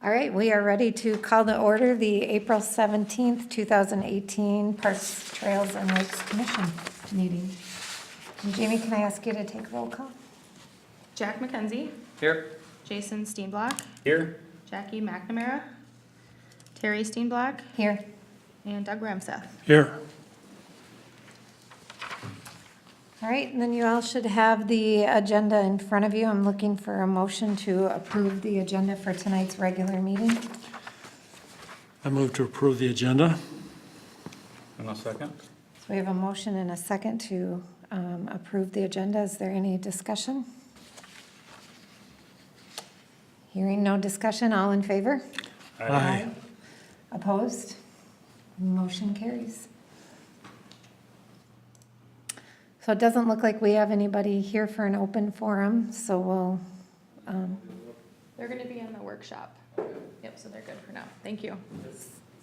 All right, we are ready to call to order the April 17th, 2018 Parks, Trails, and Lakes Commission meeting. And Jamie, can I ask you to take roll call? Jack McKenzie, Here. Jason Steenblock, Here. Jackie McNamara, Terry Steenblock, Here. and Doug Ramseth. Here. All right, and then you all should have the agenda in front of you. I'm looking for a motion to approve the agenda for tonight's regular meeting. I move to approve the agenda. And a second. So we have a motion and a second to approve the agenda. Is there any discussion? Hearing no discussion, all in favor? Aye. Opposed? Motion carries. So it doesn't look like we have anybody here for an open forum, so we'll, They're gonna be in the workshop. Yep, so they're good for now. Thank you.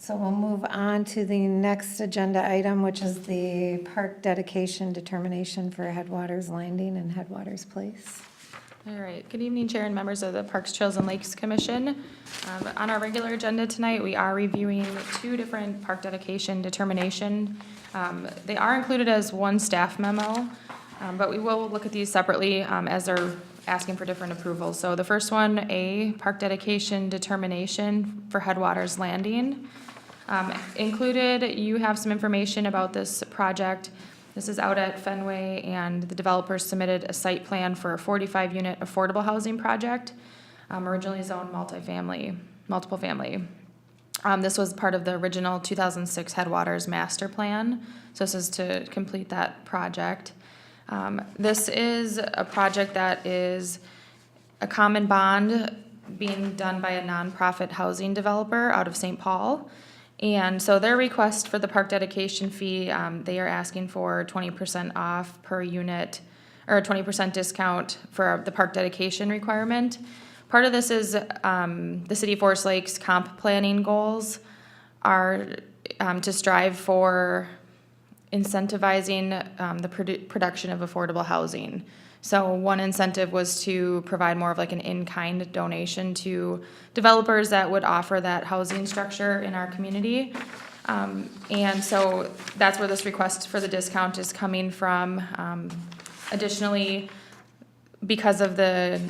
we'll move on to the next agenda item, which is the park dedication determination for Headwaters Landing and Headwaters Place. All right, good evening, Chair and members of the Parks, Trails, and Lakes Commission. On our regular agenda tonight, we are reviewing two different park dedication determination. They are included as one staff memo, but we will look at these separately as they're asking for different approvals. So the first one, A, park dedication determination for Headwaters Landing. Included, you have some information about this project. This is out at Fenway, and the developers submitted a site plan for a 45-unit affordable housing project, originally zoned multiple family. This was part of the original 2006 Headwaters Master Plan, so this is to complete that project. This is a project that is a common bond being done by a nonprofit housing developer out of St. Paul. And so their request for the park dedication fee, they are asking for 20% off per unit, or a 20% discount for the park dedication requirement. Part of this is the City of Forest Lakes comp planning goals are to strive for incentivizing the production of affordable housing. So one incentive was to provide more of like an in-kind donation to developers that would offer that housing structure in our community. And so that's where this request for the discount is coming from. Additionally, because of the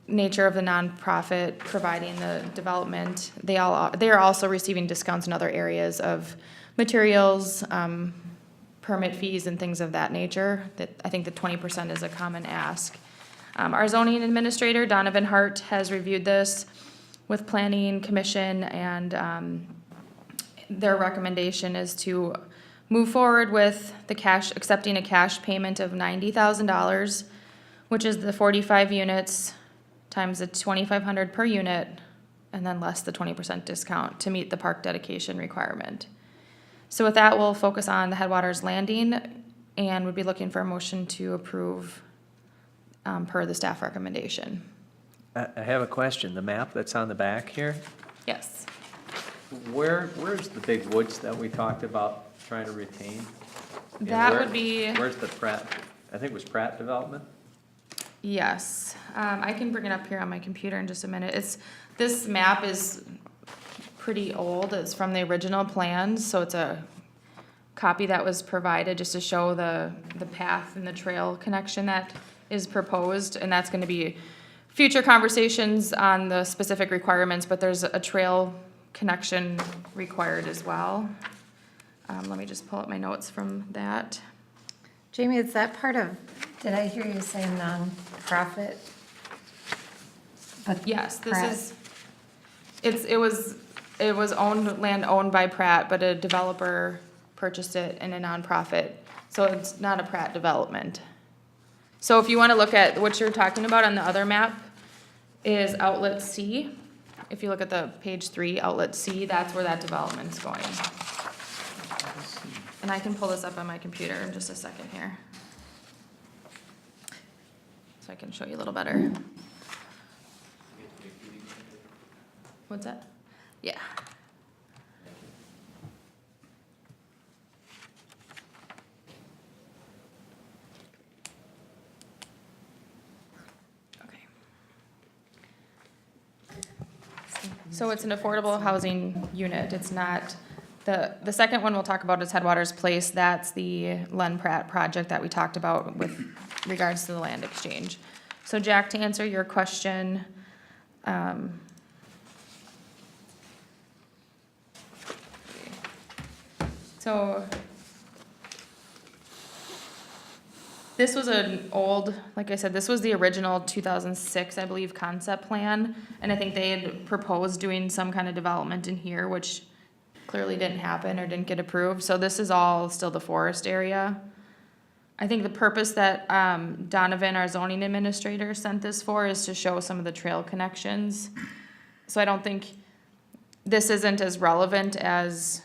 nature of the nonprofit providing the development, they are also receiving discounts in other areas of materials, permit fees and things of that nature. That I think the 20% is a common ask. Our zoning administrator, Donovan Hart, has reviewed this with Planning Commission, and their recommendation is to move forward with accepting a cash payment of $90,000, which is the 45 units times the $2,500 per unit, and then less the 20% discount to meet the park dedication requirement. So with that, we'll focus on the Headwaters Landing and would be looking for a motion to approve per the staff recommendation. I have a question. The map that's on the back here, Yes. where's the big woods that we talked about trying to retain? And That would be, Where's the Pratt, I think it was Pratt Development? yes. I can bring it up here on my computer in just a minute. This map is pretty old. It's from the original plans, so it's a copy that was provided just to show the path and the trail connection that is proposed, and that's gonna be future conversations on the specific requirements, but there's a trail connection required as well. Let me just pull up my notes from that. Jamie, is that part of, did I hear you say nonprofit? But Yes, Pratt- it was land owned by Pratt, but a developer purchased it in a nonprofit, so it's not a Pratt development. So if you wanna look at what you're talking about on the other map is outlet C. If you look at the page 3, outlet C, that's where that development's going. And I can pull this up on my computer in just a second here. So I can show you a little better. What's that? Yeah. Okay. So it's an affordable housing unit. It's not, the second one we'll talk about is Headwaters Place. That's the Len Pratt project that we talked about with regards to the land exchange. So Jack, to answer your question, so this was an old, like I said, this was the original 2006, I believe, concept plan. And I think they had proposed doing some kind of development in here, which clearly didn't happen or didn't get approved. So this is all still the forest area. I think the purpose that Donovan, our zoning administrator, sent this for is to show some of the trail connections. So I don't think, this isn't as relevant as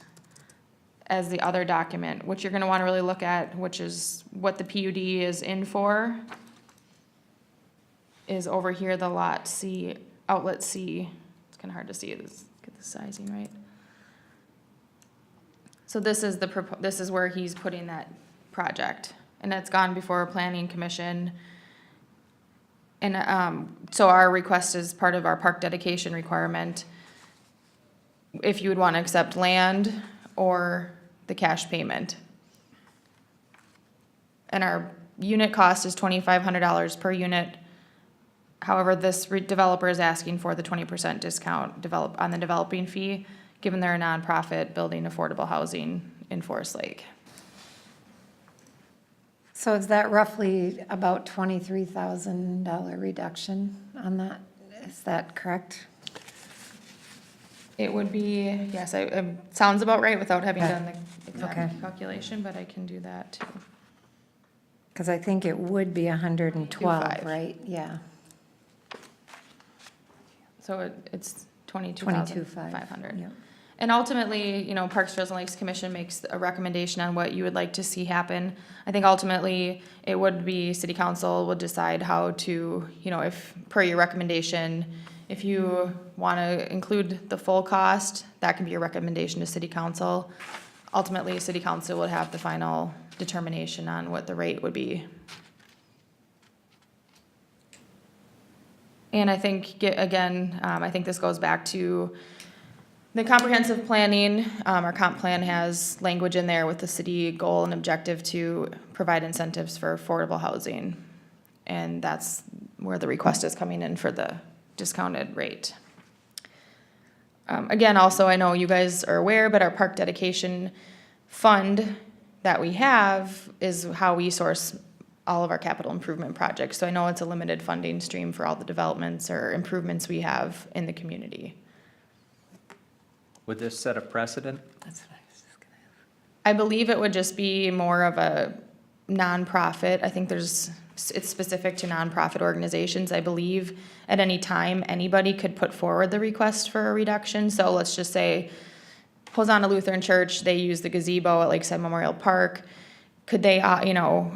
the other document, which you're gonna wanna really look at, which is what the PUD is in for, is over here, the lot C, outlet C. It's kinda hard to see, get the sizing right. So this is this is where he's putting that project, and it's gone before planning commission. And, so our request is part of our park dedication requirement, if you would wanna accept land or the cash payment. And our unit cost is $2,500 per unit. However, this developer is asking for the 20% discount on the developing fee, given they're a nonprofit building affordable housing in Forest Lake. So is that roughly about $23,000 reduction on that? Is that correct? It would be, yes, it sounds about right without having Okay. done the Okay. exact calculation, but I can do that too. Because I think it would be 112, 22,500. right? Yeah. So it's 22,500. 22,500. Yep. And ultimately, you know, Parks, Trails, and Lakes Commission makes a recommendation on what you would like to see happen. I think ultimately, it would be, city council would decide how to, you know, if, per your recommendation, if you want to include the full cost, that can be your recommendation to city council. Ultimately, city council would have the final determination on what the rate would be. And I think, again, I think this goes back to the comprehensive planning. Our comp plan has language in there with the city goal and objective to provide incentives for affordable housing. And that's where the request is coming in for the discounted rate. Again, also, I know you guys are aware, but our park dedication fund that we have is how we source all of our capital improvement projects. So I know it's a limited funding stream for all the developments or improvements we have in the community. Would this set a precedent? That's what I was just gonna ask. I believe it would just be more of a nonprofit. I think it's specific to nonprofit organizations. I believe at any time, anybody could put forward the request for a reduction. So let's just say Hosanna Lutheran Church, they use the gazebo at Lakeside Memorial Park. Could they,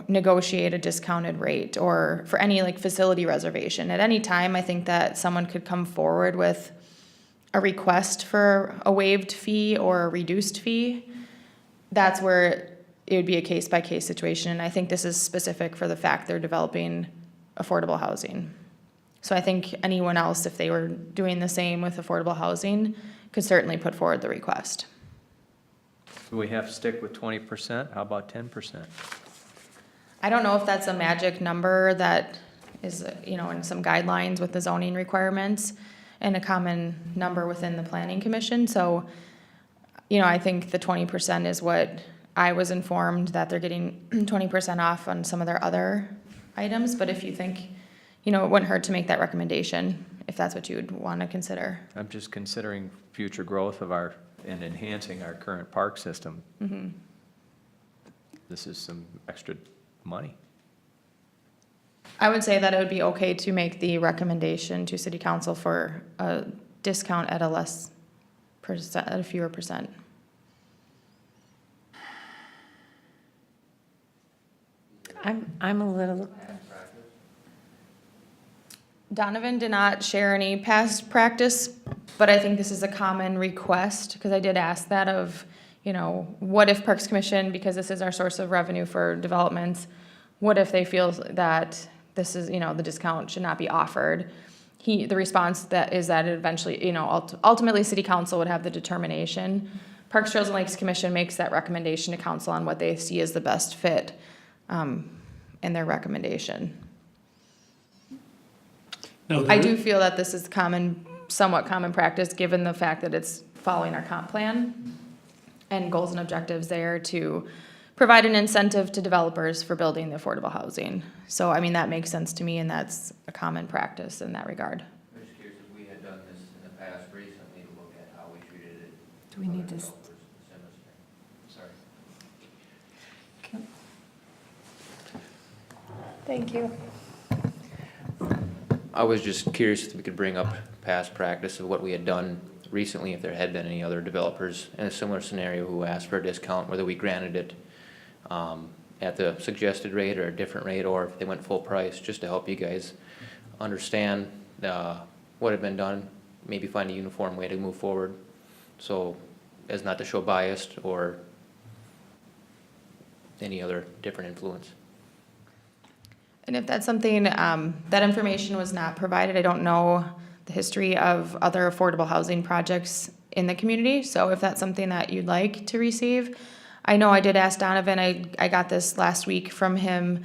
negotiate a discounted rate, or for any like facility reservation? At any time, I think that someone could come forward with a request for a waived fee or a reduced fee. That's where it would be a case-by-case situation, and I think this is specific for the fact they're developing affordable housing. So I think anyone else, if they were doing the same with affordable housing, could certainly put forward the request. Do we have to stick with 20%? How about 10%? I don't know if that's a magic number that is, in some guidelines with the zoning requirements and a common number within the planning commission. So, I think the 20% is what I was informed, that they're getting 20% off on some of their other items. But if you think, it wouldn't hurt to make that recommendation if that's what you would want to consider. I'm just considering future growth of and enhancing our current park system. Mm-hmm. This is some extra money. I would say that it would be okay to make the recommendation to city council for a discount at at a fewer percent. I'm a little, Donovan did not share any past practice, but I think this is a common request, because I did ask that of, what if Parks Commission, because this is our source of revenue for developments, what if they feel that this is, the discount should not be offered? the response that is that it eventually, ultimately, city council would have the determination. Parks, Trails, and Lakes Commission makes that recommendation to council on what they see as the best fit in their recommendation. Now, I do feel that this is somewhat common practice, given the fact that it's following our comp plan and goals and objectives there to provide an incentive to developers for building the affordable housing. So, I mean, that makes sense to me, and that's a common practice in that regard. I'm just curious if we had done this in the past recently to look at how we treated it. Do we need to? Sorry. Thank you. I was just curious if we could bring up past practice of what we had done recently, if there had been any other developers in a similar scenario who asked for a discount, whether we granted it at the suggested rate or a different rate, or if they went full price, just to help you guys understand what had been done, maybe find a uniform way to move forward, so as not to show biased or any other different influence. And if that's something, that information was not provided, I don't know the history of other affordable housing projects in the community, so if that's something that you'd like to receive. I know I did ask Donovan, I got this last week from him.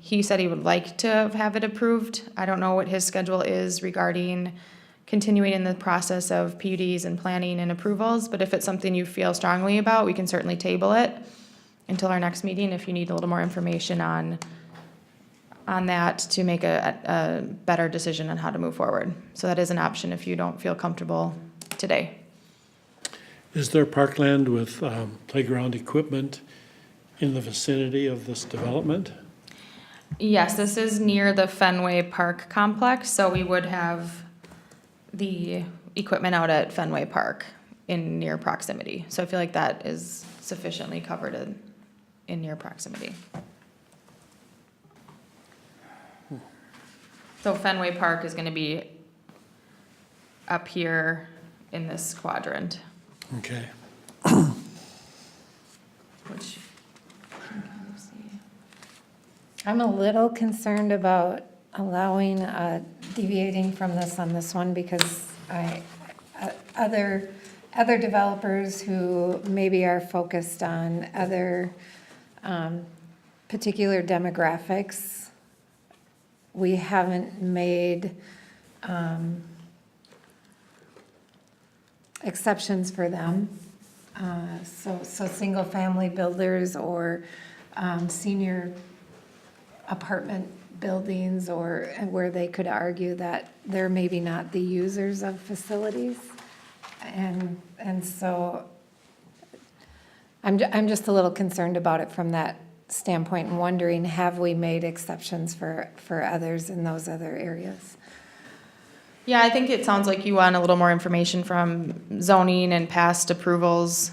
He said he would like to have it approved. I don't know what his schedule is regarding continuing in the process of PUDs and planning and approvals, but if it's something you feel strongly about, we can certainly table it until our next meeting if you need a little more information on that to make a better decision on how to move forward. So that is an option if you don't feel comfortable today. is there parkland with playground equipment in the vicinity of this development? Yes, this is near the Fenway Park complex, so we would have the equipment out at Fenway Park in near proximity. So I feel like that is sufficiently covered in near proximity. So Fenway Park is gonna be up here in this quadrant, Okay. which you can kind of see. I'm a little concerned about allowing, deviating from this on this one because other developers who maybe are focused on other particular demographics, we haven't made exceptions for them. So single-family builders or senior apartment buildings, or where they could argue that they're maybe not the users of facilities. And so I'm just a little concerned about it from that standpoint and wondering, have we made exceptions for others in those other areas? Yeah, I think it sounds like you want a little more information from zoning and past approvals.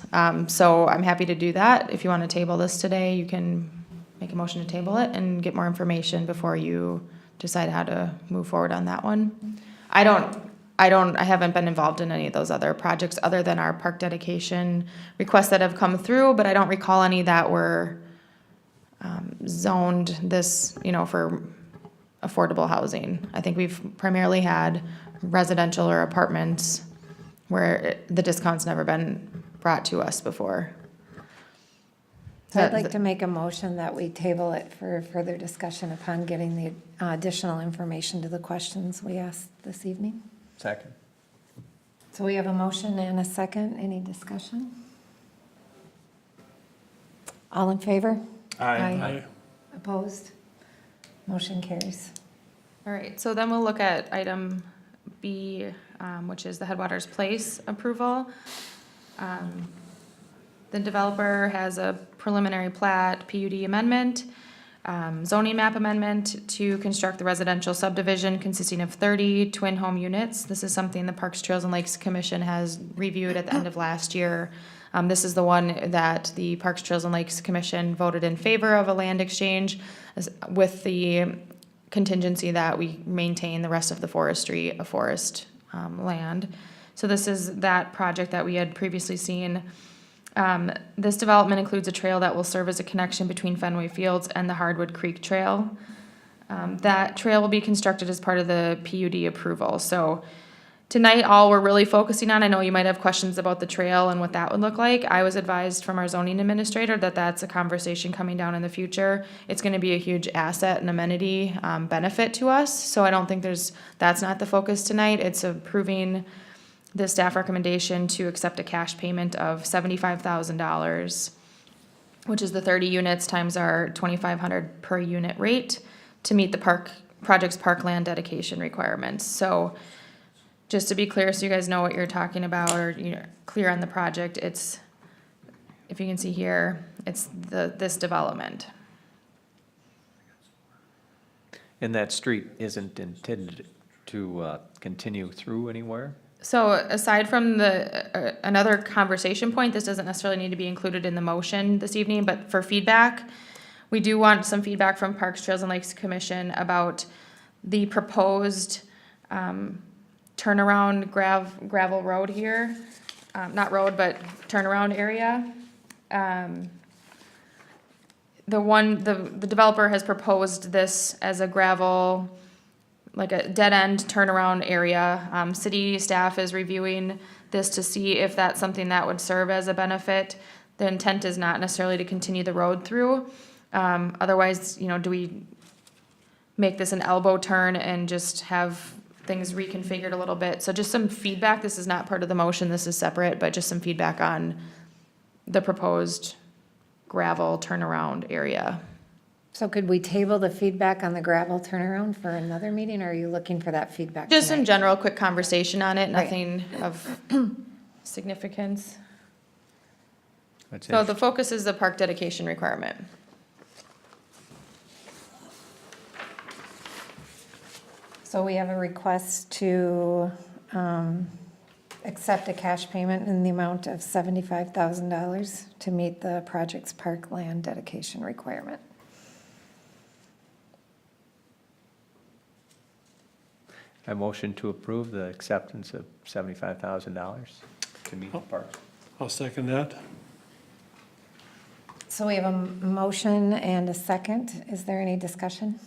So I'm happy to do that. If you want to table this today, you can make a motion to table it and get more information before you decide how to move forward on that one. I haven't been involved in any of those other projects other than our park dedication requests that have come through, but I don't recall any that were zoned this, for affordable housing. I think we've primarily had residential or apartments where the discount's never been brought to us before. So I'd like to make a motion that we table it for further discussion upon getting the additional information to the questions we asked this evening. Second. So we have a motion and a second. Any discussion? All in favor? Aye. Opposed? Motion carries. All right, so then we'll look at item B, which is the Headwaters Place approval. The developer has a preliminary plat, PUD amendment, zoning map amendment to construct the residential subdivision consisting of 30 twin home units. This is something the Parks, Trails, and Lakes Commission has reviewed at the end of last year. This is the one that the Parks, Trails, and Lakes Commission voted in favor of a land exchange with the contingency that we maintain the rest of the forestry, a forest land. So this is that project that we had previously seen. This development includes a trail that will serve as a connection between Fenway Fields and the Hardwood Creek Trail. That trail will be constructed as part of the PUD approval. So tonight, all we're really focusing on, I know you might have questions about the trail and what that would look like. I was advised from our zoning administrator that that's a conversation coming down in the future. It's gonna be a huge asset and amenity, benefit to us. So I don't think that's not the focus tonight. It's approving the staff recommendation to accept a cash payment of $75,000, which is the 30 units times our 2,500 per unit rate to meet the project's parkland dedication requirements. So just to be clear, so you guys know what you're talking about, or you're clear on the project, it's, if you can see here, it's this development. And that street isn't intended to continue through anywhere? So aside from another conversation point, this doesn't necessarily need to be included in the motion this evening, but for feedback, we do want some feedback from Parks, Trails, and Lakes Commission about the proposed, turnaround gravel road here, not road, but turnaround area. The developer has proposed this as a gravel, like a dead-end turnaround area. City staff is reviewing this to see if that's something that would serve as a benefit. The intent is not necessarily to continue the road through. Otherwise, do we make this an elbow turn and just have things reconfigured a little bit? So just some feedback. This is not part of the motion. This is separate, but just some feedback on the proposed gravel turnaround area. So could we table the feedback on the gravel turnaround for another meeting, or are you looking for that feedback Just some tonight? general quick conversation on it, Right. nothing of significance. That's So it. the focus is the park dedication requirement. So we have a request to accept a cash payment in the amount of $75,000 to meet the project's parkland dedication requirement. I motion to approve the acceptance of $75,000 to meet the parks. I'll second that. So we have a motion and a second. Is there any discussion?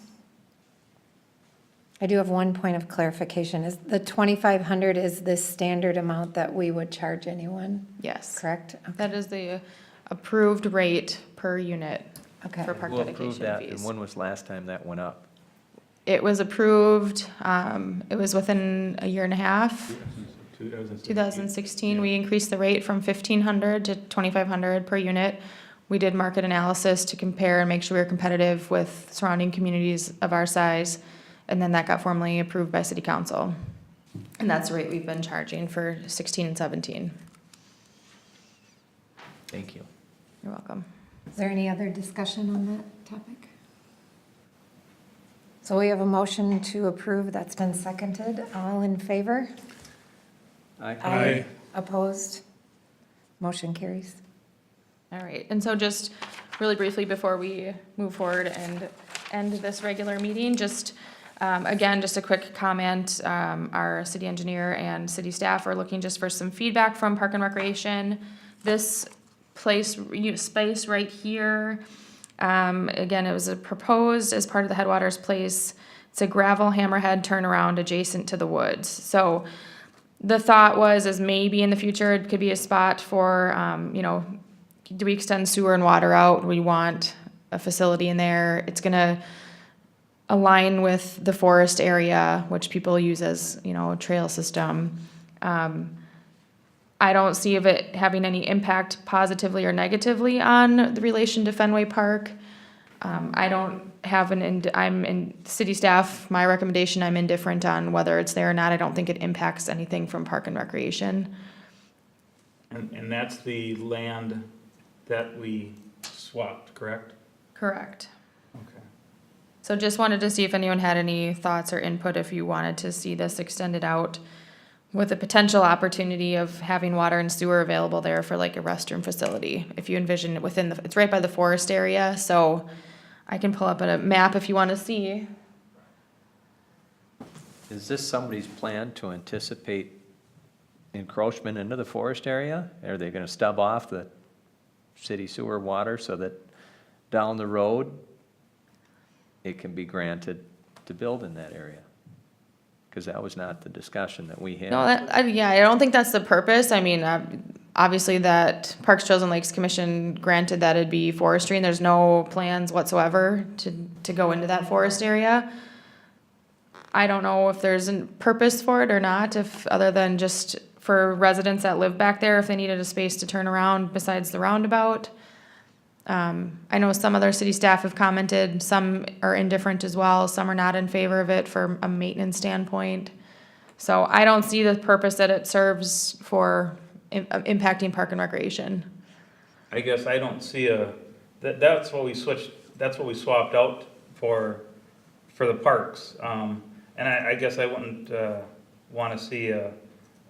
I do have one point of clarification. Is the 2,500 is the standard amount that we would charge anyone, Yes. correct? That is the approved rate per unit Okay. for park We'll approve dedication that, and fees. when was last time that went up? It was approved, it was within a year and a half, 2016. We increased the rate from 1,500 to 2,500 per unit. We did market analysis to compare and make sure we were competitive with surrounding communities of our size. And then that got formally approved by city council. And that's the rate we've been charging for 16 and 17. Thank you. You're welcome. Is there any other discussion on that topic? So we have a motion to approve that's been seconded. All in favor? Aye. Opposed? Motion carries. All right, and so just really briefly before we move forward and end this regular meeting, just, again, just a quick comment. Our city engineer and city staff are looking just for some feedback from Park and Recreation. This space right here, again, it was proposed as part of the Headwaters Place. It's a gravel hammerhead turnaround adjacent to the woods. So the thought is maybe in the future it could be a spot for, do we extend sewer and water out? We want a facility in there. It's gonna align with the forest area, which people use as, a trail system. I don't see of it having any impact positively or negatively on the relation to Fenway Park. I don't have I'm in city staff, my recommendation, I'm indifferent on whether it's there or not. I don't think it impacts anything from Park and Recreation. And that's the land that we swapped, correct? Correct. Okay. So just wanted to see if anyone had any thoughts or input, if you wanted to see this extended out with the potential opportunity of having water and sewer available there for like a restroom facility. If you envision it it's right by the forest area, so I can pull up a map if you want to see. Is this somebody's plan to anticipate encroachment into the forest area? Are they gonna stub off the city sewer water so that down the road it can be granted to build in that area? Because that was not the discussion that we had. No, yeah, I don't think that's the purpose. I mean, obviously that Parks, Trails and Lakes Commission granted that it'd be forestry and there's no plans whatsoever to go into that forest area. I don't know if there's a purpose for it or not, if, other than just for residents that live back there, if they needed a space to turn around besides the roundabout. I know some other city staff have commented, some are indifferent as well, some are not in favor of it for a maintenance standpoint. So I don't see the purpose that it serves for impacting park and recreation. I guess I don't see that's what we swapped out for the parks. And I guess I wouldn't, wanna see a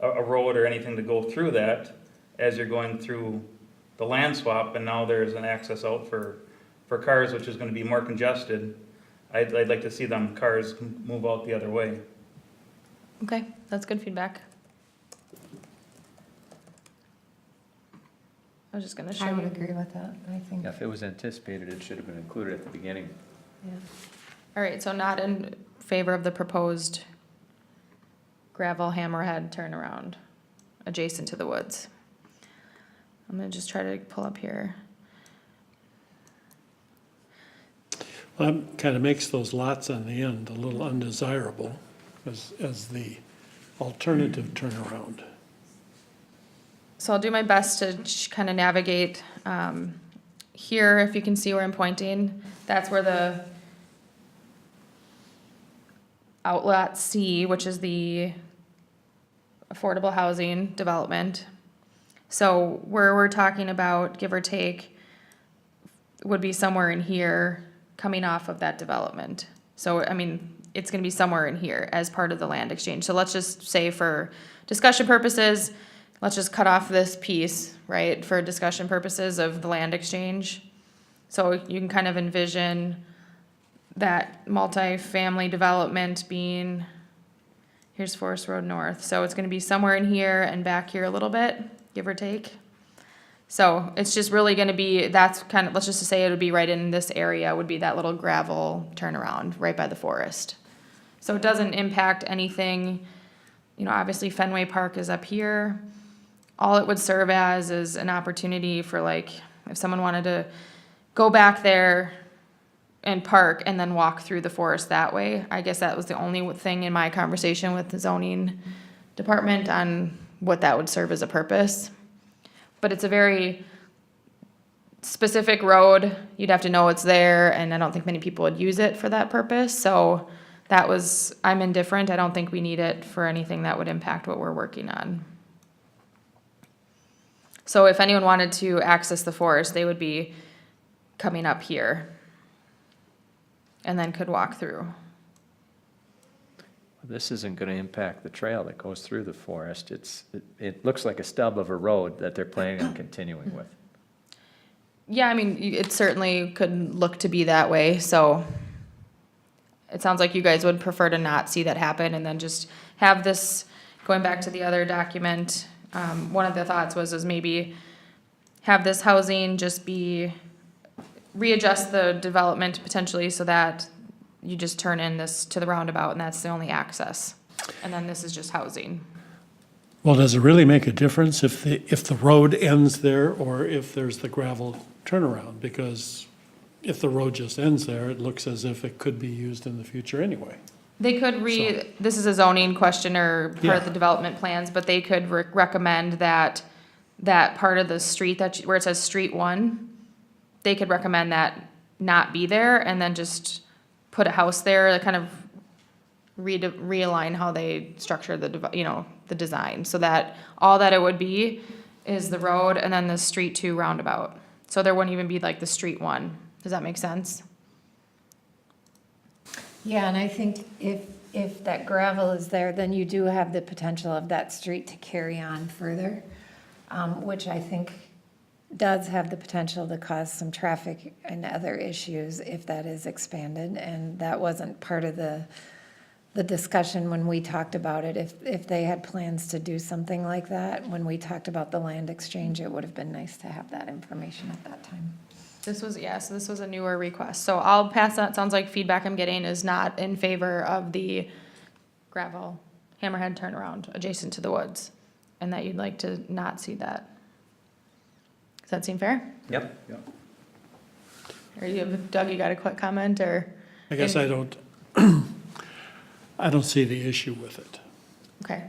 road or anything to go through that as you're going through the land swap, and now there's an access out for cars, which is gonna be more congested. I'd like to see them cars move out the other way. Okay, that's good feedback. I was just gonna show I would you. agree with that, I think. Yeah, if it was anticipated, it should have been included at the beginning. All right, so not in favor of the proposed gravel hammerhead turnaround adjacent to the woods. I'm gonna just try to pull up here. That kind of makes those lots on the end a little undesirable as the alternative turnaround. So I'll do my best to kind of navigate, here, if you can see where I'm pointing, that's where the outlet C, which is the affordable housing development. So where we're talking about, give or take, would be somewhere in here, coming off of that development. So, I mean, it's gonna be somewhere in here as part of the land exchange. So let's just say for discussion purposes, let's just cut off this piece, right, for discussion purposes of the land exchange. So you can kind of envision that multifamily development being, here's Forest Road North. So it's gonna be somewhere in here and back here a little bit, give or take. So it's just really gonna be, that's kind of, let's just say it would be right in this area, would be that little gravel turnaround right by the forest. So it doesn't impact anything, you know, obviously Fenway Park is up here. All it would serve as is an opportunity for, like, if someone wanted to go back there and park and then walk through the forest that way. I guess that was the only thing in my conversation with the zoning department on what that would serve as a purpose. But it's a very specific road. You'd have to know it's there, and I don't think many people would use it for that purpose. So that was, I'm indifferent. I don't think we need it for anything that would impact what we're working on. So if anyone wanted to access the forest, they would be coming up here and then could walk through. This isn't gonna impact the trail that goes through the forest. It looks like a stub of a road that they're planning on continuing with. Yeah, I mean, it certainly could look to be that way, so it sounds like you guys would prefer to not see that happen and then just have this, going back to the other document, one of the thoughts was maybe have this housing just be, readjust the development potentially so that you just turn in this to the roundabout and that's the only access. And then this is just housing. Well, does it really make a difference if the road ends there or if there's the gravel turnaround? Because if the road just ends there, it looks as if it could be used in the future anyway. They could this is a zoning question or part Yeah. of the development plans, but they could recommend that part of the street where it says Street 1, they could recommend that not be there and then just put a house there, kind of realign how they structure the design, so that all that it would be is the road and then the Street 2 roundabout. So there wouldn't even be like the Street 1. Does that make sense? Yeah, and I think if that gravel is there, then you do have the potential of that street to carry on further, which I think does have the potential to cause some traffic and other issues if that is expanded. And that wasn't part of the discussion when we talked about it. If they had plans to do something like that, when we talked about the land exchange, it would have been nice to have that information at that time. This was, yeah, so this was a newer request. So I'll pass that, sounds like feedback I'm getting is not in favor of the gravel hammerhead turnaround adjacent to the woods, and that you'd like to not see that. Does that seem fair? Yep. Or Doug, you got a quick comment, or? I guess I don't, I don't see the issue with it. Okay,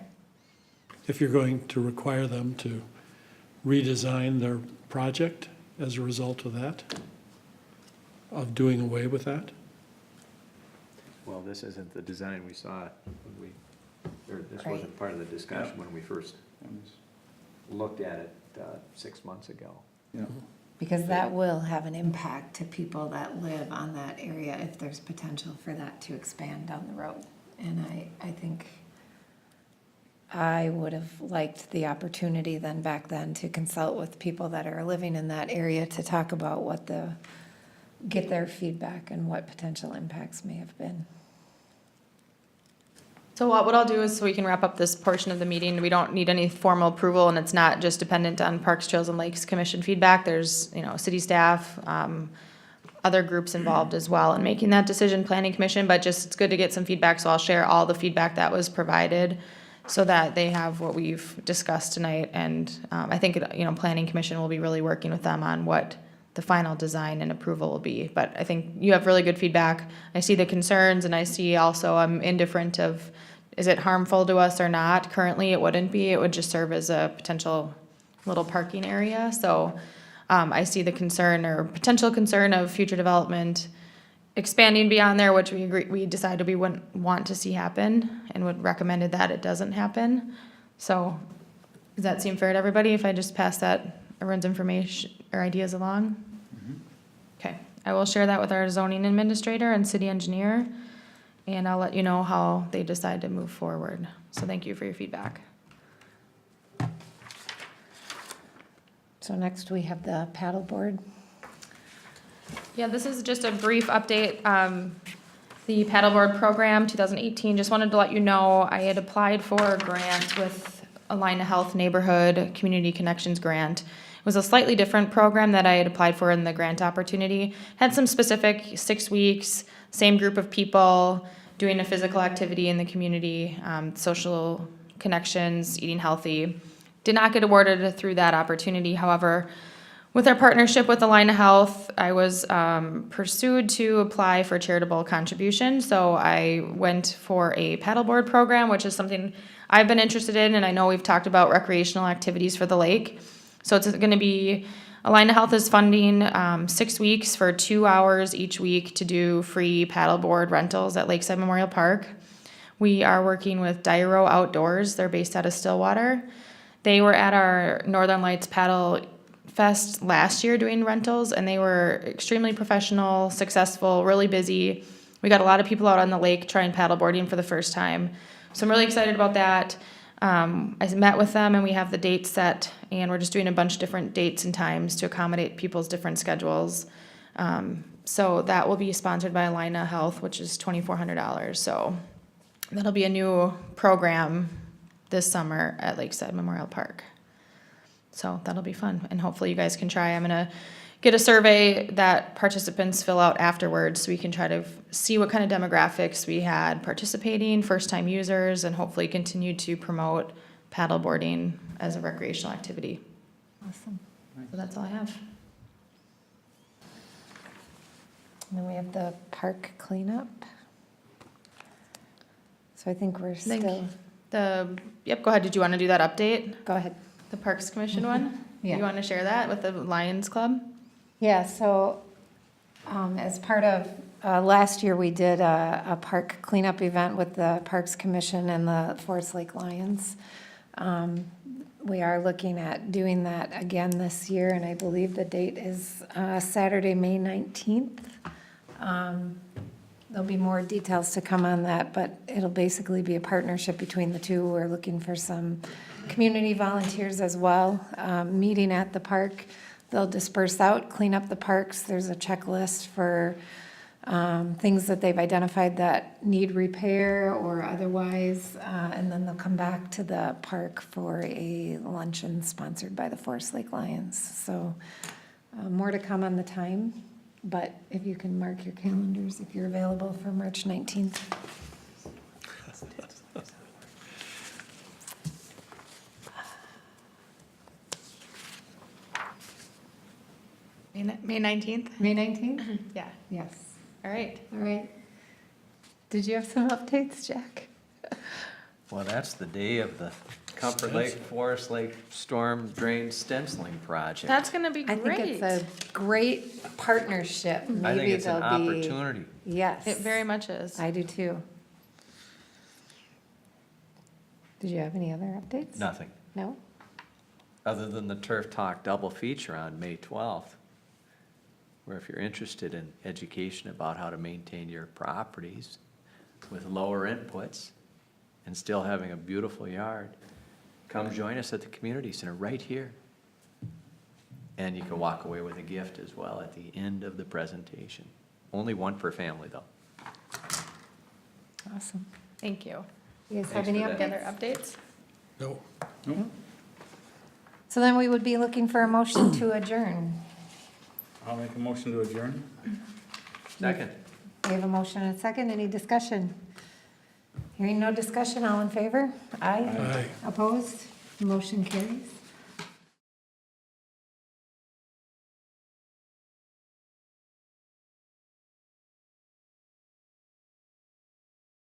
If you're going to require them to redesign their project as a result of that, of doing away with that, Well, this isn't the design we saw when we, or this Right. wasn't part of the discussion when we first looked at it 6 months ago. Because that will have an impact to people that live on that area if there's potential for that to expand down the road. And I think I would have liked the opportunity then, back then, to consult with people that are living in that area to talk about get their feedback and what potential impacts may have been. so what I'll do is, so we can wrap up this portion of the meeting, we don't need any formal approval, and it's not just dependent on Parks, Trails, and Lakes Commission feedback. There's, city staff, other groups involved as well in making that decision, planning commission, but just, it's good to get some feedback, so I'll share all the feedback that was provided so that they have what we've discussed tonight, and, I think, planning commission will be really working with them on what the final design and approval will be. But I think you have really good feedback. I see the concerns, and I see also I'm indifferent of, is it harmful to us or not? Currently, it wouldn't be. It would just serve as a potential little parking area. So I see the concern or potential concern of future development expanding beyond there, which we decided we wouldn't want to see happen and would recommended that it doesn't happen. So does that seem fair to everybody if I just pass that, everyone's information or ideas along? Okay, I will share that with our zoning administrator and city engineer, and I'll let you know how they decide to move forward. So thank you for your feedback. So next we have the paddleboard. Yeah, this is just a brief update. The paddleboard program, 2018, just wanted to let you know, I had applied for a grant with Alina Health Neighborhood Community Connections Grant. It was a slightly different program that I had applied for in the grant opportunity. Had some specific 6 weeks, same group of people, doing a physical activity in the community, social connections, eating healthy. Did not get awarded through that opportunity. However, with our partnership with Alina Health, I was pursued to apply for charitable contribution. So I went for a paddleboard program, which is something I've been interested in, and I know we've talked about recreational activities for the lake. So it's going to be, Alina Health is funding 6 weeks for 2 hours each week to do free paddleboard rentals at Lakeside Memorial Park. We are working with Dyro Outdoors. They're based out of Stillwater. They were at our Northern Lights Paddle Fest last year doing rentals, and they were extremely professional, successful, really busy. We got a lot of people out on the lake trying paddleboarding for the first time. So I'm really excited about that. I met with them, and we have the dates set, and we're just doing a bunch of different dates and times to accommodate people's different schedules. So that will be sponsored by Alina Health, which is $2,400. So that'll be a new program this summer at Lakeside Memorial Park. So that'll be fun, and hopefully you guys can try. I'm gonna get a survey that participants fill out afterwards, so we can try to see what kind of demographics we had participating, first-time users, and hopefully continue to promote paddleboarding as a recreational activity. Awesome. So that's all I have. And then we have the park cleanup. So I think we're Thank still, Yep, go ahead. Did you want to do that update? go ahead. The Parks Commission one? Yeah. You want to share that with the Lions Club? Yeah, so as part of, last year, we did a park cleanup event with the Parks Commission and the Forest Lake Lions. We are looking at doing that again this year, and I believe the date is Saturday, May 19th. There'll be more details to come on that, but it'll basically be a partnership between the two. We're looking for some community volunteers as well, meeting at the park. They'll disperse out, clean up the parks. There's a checklist for things that they've identified that need repair or otherwise, and then they'll come back to the park for a luncheon sponsored by the Forest Lake Lions. So More to come on the time, but if you can mark your calendars, if you're available for March 19th. May 19th? May 19th? Yeah, Yes. all right. All right. Did you have some updates, Jack? Well, that's the day of the Comfort Lake, Forest Lake Storm Drain Stenciling Project. That's gonna be I great. think it's a great partnership. I think Maybe it's an there'll be. opportunity. Yes. It very much is. I do too. Did you have any other updates? Nothing, No? other than the Turf Talk double feature on May 12th, where if you're interested in education about how to maintain your properties with lower inputs and still having a beautiful yard, come join us at the community center right here. And you can walk away with a gift as well at the end of the presentation. Only one per family, though. Awesome. Thank you. You guys have Thanks any for that. Any other updates? updates? No. So then we would be looking for a motion to adjourn. I'll make a motion to adjourn. Second. We have a motion and a second. Any discussion? Hearing no discussion, all in favor? Aye. Aye. Opposed? Motion carries.